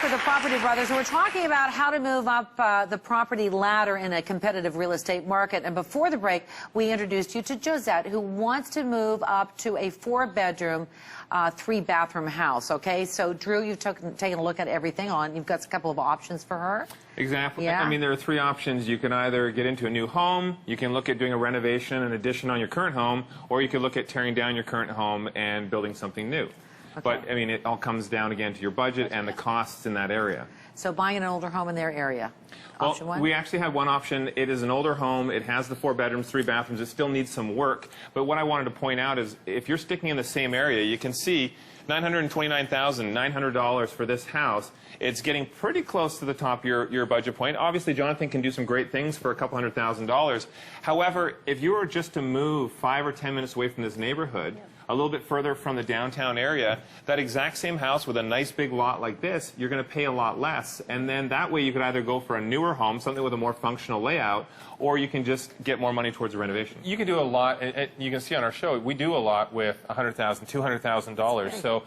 with the Property Brothers. We're talking about how to move up the property ladder in a competitive real estate market. And before the break, we introduced you to Josette, who wants to move up to a 4-bedroom, 3-bathroom house. Okay, so Drew, you've taken a look at everything on. You've got a couple of options for her. Exactly. Yeah. I mean, there are 3 options. You can either get into a new home, you can look at doing a renovation, an addition on your current home, or you can look at tearing down your current home and building something new. Okay. But, I mean, it all comes down, again, to your budget and the costs in that area. So buying an older home in their area. Option one? We actually have one option. It is an older home. It has the 4 bedrooms, 3 bathrooms. It still needs some work. But what I wanted to point out is if you're sticking in the same area, you can see $929,900 for this house. It's getting pretty close to the top of your budget point. Obviously, Jonathan can do some great things for a couple $100,000. However, if you were just to move 5 or 10 minutes away from this neighborhood, a little bit further from the downtown area, that exact same house with a nice big lot like this, you're going to pay a lot less. And then that way you could either go for a newer home, something with a more functional layout, or you can just get more money towards a renovation. You can do a lot, and you can see on our show, we do a lot with $100,000, $200,000. So,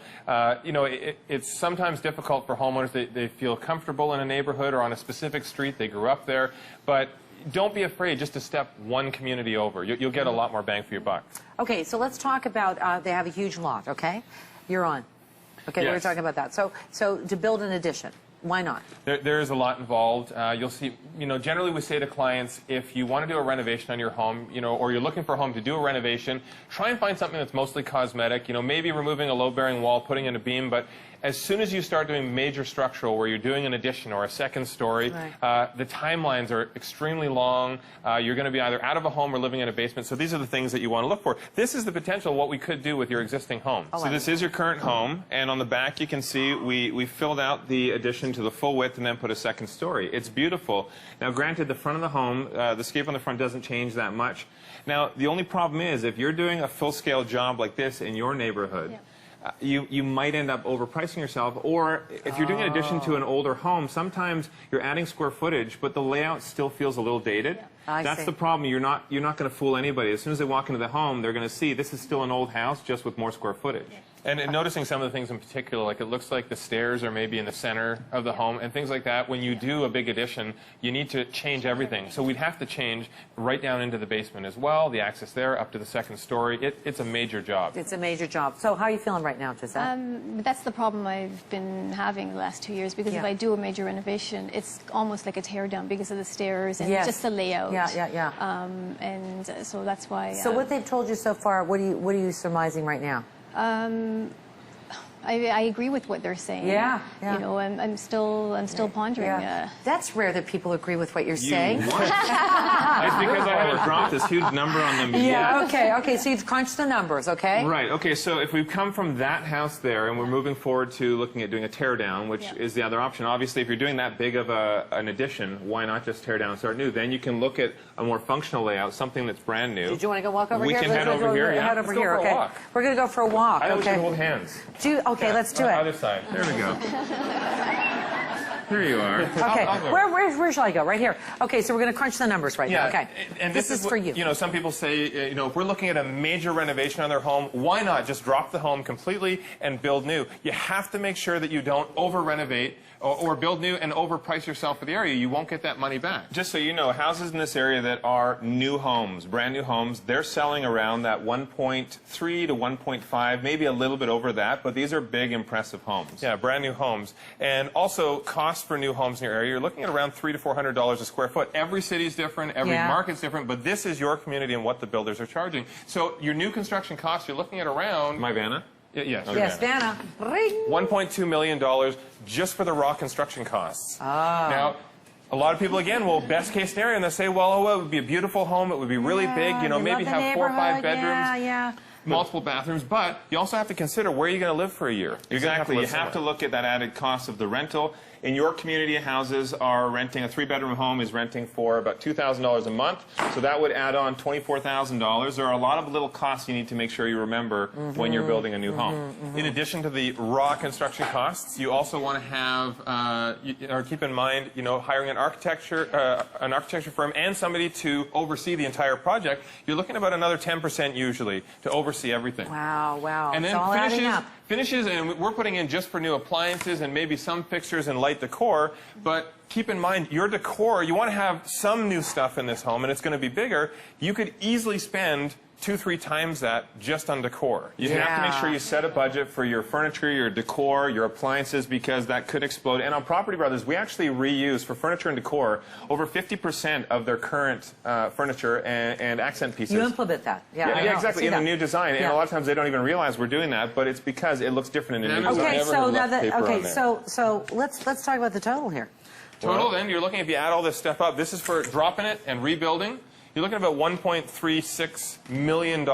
you know, it's sometimes difficult for homeowners. They feel comfortable in a neighborhood or on a specific street. They grew up there. But don't be afraid just to step one community over. You'll get a lot more bang for your buck. Okay, so let's talk about, they have a huge lot, okay? You're on. Okay, yes. we were talking about that. So to build an addition, why not? There is a lot involved. You'll see, you know, generally we say to clients, if you want to do a renovation on your home, you know, or you're looking for a home to do a renovation, try and find something that's mostly cosmetic. You know, maybe removing a load-bearing wall, putting in a beam, but as soon as you start doing major structural, where you're doing an addition or a second story, right, the timelines are extremely long. You're going to be either out of a home or living in a basement. So these are the things that you want to look for. This is the potential of what we could do with your existing home. Oh, so this is your current home, and on the back you can see we filled out the addition to the full width and then put a second story. It's beautiful. Now, granted, the front of the home, the scape on the front doesn't change that much. Now, the only problem is if you're doing a full-scale job like this in your neighborhood, yeah, you might end up overpricing yourself, or if you're doing an addition to an older home, sometimes you're adding square footage, but the layout still feels a little dated. Yeah. That's the problem. You're not going to fool anybody. As soon as they walk into the home, they're going to see this is still an old house, just with more square footage. Yeah. And noticing some of the things in particular, like it looks like the stairs are maybe in the center of the home, and things like that. When you do a big addition, you need to change everything. So we'd have to change right down into the basement as well, the access there, up to the second story. It's a major job. It's a major job. So how are you feeling right now, Josette? That's the problem I've been having the last 2 years, because if I do a major renovation, it's almost like a tear down because of the stairs and just the layout. Yeah. And so that's why. So what they've told you so far, what are you surmising right now? I agree with what they're saying. Yeah. You know, I'm still pondering. Yeah. That's rare that people agree with what you're saying. It's because I haven't dropped this huge number on them yet. Yeah. Okay. So you've crunched the numbers. Okay. Right. Okay. So if we've come from that house there and we're moving forward to looking at doing a tear down, which is the other option. Obviously, if you're doing that big of an addition, why not just tear down and start new? Then you can look at a more functional layout, something that's brand new. Did you want to go walk over here? We can head over here. Head over here. Okay. We're going to go for a walk. I always hold hands. Okay, let's do it. Other side. There we go. There you are. Okay. Where shall I go? Right here. Okay, so we're going to crunch the numbers right now. Okay. And this is for you. You know, some people say, you know, if we're looking at a major renovation on their home, why not just drop the home completely and build new? You have to make sure that you don't over-renovate or build new and overprice yourself for the area. You won't get that money back. Just so you know, houses in this area that are new homes, brand new homes, they're selling around that 1.3 to 1.5, maybe a little bit over that, but these are big, impressive homes. Yeah, brand new homes. And also, costs for new homes in your area, you're looking at around $300 to $400 a square foot. Every city's different, every market's different, but this is your community and what the builders are charging. So your new construction costs, you're looking at around... My Vanna? Yes. Okay. Yes, Vanna. $1.2 million just for the raw construction costs. Now, a lot of people, again, will best case scenario, and they'll say, well, it would be a beautiful home, it would be really big, you know, maybe have 4 or 5 bedrooms. Multiple bathrooms, but you also have to consider where you're going to live for a year. Exactly. You have to look at that added cost of the rental. In your community, houses are renting, a 3-bedroom home is renting for about $2,000 a month, so that would add on $24,000. There are a lot of little costs you need to make sure you remember when you're building a new home. In addition to the raw construction costs, you also want to have, or keep in mind, you know, hiring an architecture firm and somebody to oversee the entire project. You're looking at about another 10% usually to oversee everything. Wow. And then it's all adding up. Finishes, and we're putting in just for new appliances and maybe some fixtures and lighting light decor, but keep in mind, your decor, you want to have some new stuff in this home, and it's going to be bigger. You could easily spend 2-3 times that just on decor. You have to make sure you set a budget for your furniture, your decor, your appliances, because that could explode. And on Property Brothers, we actually reuse, for furniture and decor, over 50% of their current furniture and accent pieces. You implement that. Yeah, exactly, in the new design. And a lot of times they don't even realize we're doing that, but it's because it looks different in a new design. Okay, so let's talk about the total here. Total, then, you're looking, if you add all this stuff up, this is for dropping it and rebuilding. You're looking at about $1.36 million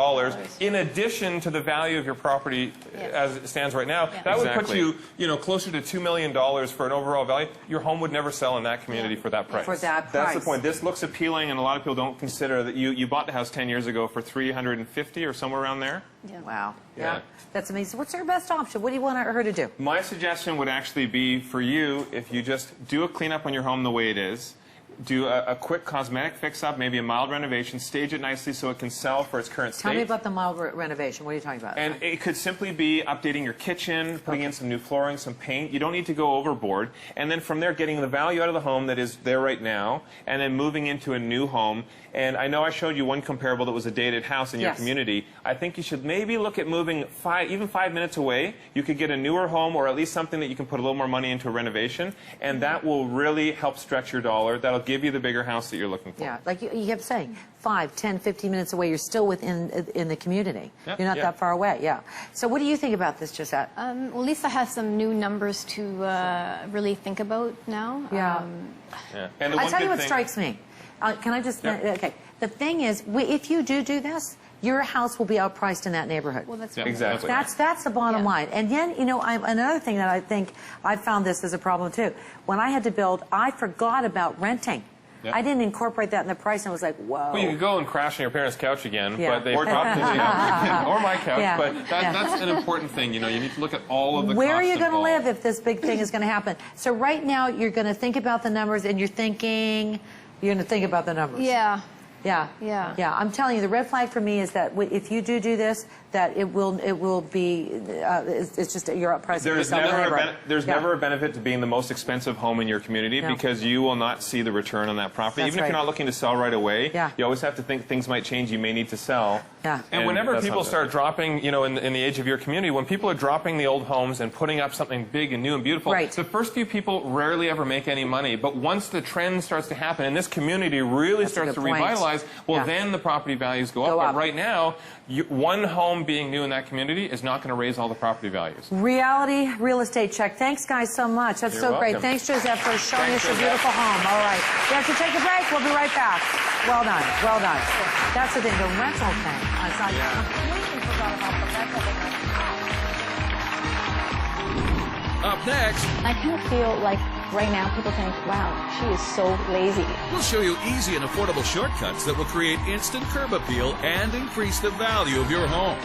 in addition to the value of your property as it stands right now. That would put you, closer to $2 million for an overall value. Your home would never sell in that community for that price. For that price. That's the point. This looks appealing, and a lot of people don't consider that you bought the house 10 years ago for $350 or somewhere around there. Yeah. Wow. Yeah. That's amazing. What's our best option? What do you want her to do? My suggestion would actually be for you, if you just do a cleanup on your home the way it is, do a quick cosmetic fix-up, maybe a mild renovation, stage it nicely so it can sell for its current state. Tell me about the mild renovation. What are you talking about? And it could simply be updating your kitchen, putting in some new flooring, some paint. You don't need to go overboard. And then from there, getting the value out of the home that is there right now, and then moving into a new home. And I know I showed you one comparable that was a dated house in your community. I think you should maybe look at moving even 5 minutes away. You could get a newer home, or at least something that you can put a little more money into a renovation, and that will really help stretch your dollar. That'll give you the bigger house that you're looking for. Yeah, like you kept saying, 5, 10, 15 minutes away, you're still within in the community. Yep. You're not that far away, yeah. So what do you think about this, Josette? Well, Lisa has some new numbers to really think about now. Yeah. And the I'll one tell you good what thing- strikes me. Can I just, okay. The thing is, if you do this, your house will be outpriced in that neighborhood. Well, that's Exactly. That's the bottom line. And then, another thing that I think I found this as a problem too. When I had to build, I forgot about renting. Yep. I didn't incorporate that in the price, and I was like, whoa. Well, you could go and crash on your parents' couch again, Yeah. but they dropped it, or my couch. Yeah. But that's an important thing. You need to look at all of the Where are costs you going to involved. live if this big thing is going to happen? So right now, you're going to think about the numbers, and you're going to think about the numbers. Yeah. Yeah. Yeah. Yeah. I'm telling you, the red flag for me is that if you do this, that it will be, it's just you're up pricing There's yourself. never a benefit to being the most expensive home in your community because you will not see the return on that property. That's Even if you're not looking to sell right away, Yeah. you always have to think things might change. You may need to sell. Yeah. And whenever that's people not start dropping, in the age of your community, when people are dropping the old homes and putting up something big and new and beautiful, Right. the first few people rarely ever make any money. But once the trend starts to happen and this community really That's a starts good to point. revitalize, well, Yeah. then the property values go Go up. up. But right now, one home being new in that community is not going to raise all the property values. Reality real estate check. Thanks, guys, so much. That's You're so great. welcome. Thanks, Josette, for showing Thanks, us your Josette. beautiful home. All right. We have to take a break. We'll be right back. Well done. Well done. That's the thing, the rental thing. I completely forgot about the rental thing. Up next, I kind of feel like right now people think, wow, she is so lazy. we'll show you easy and affordable shortcuts that will create instant curb appeal and increase the value of your home.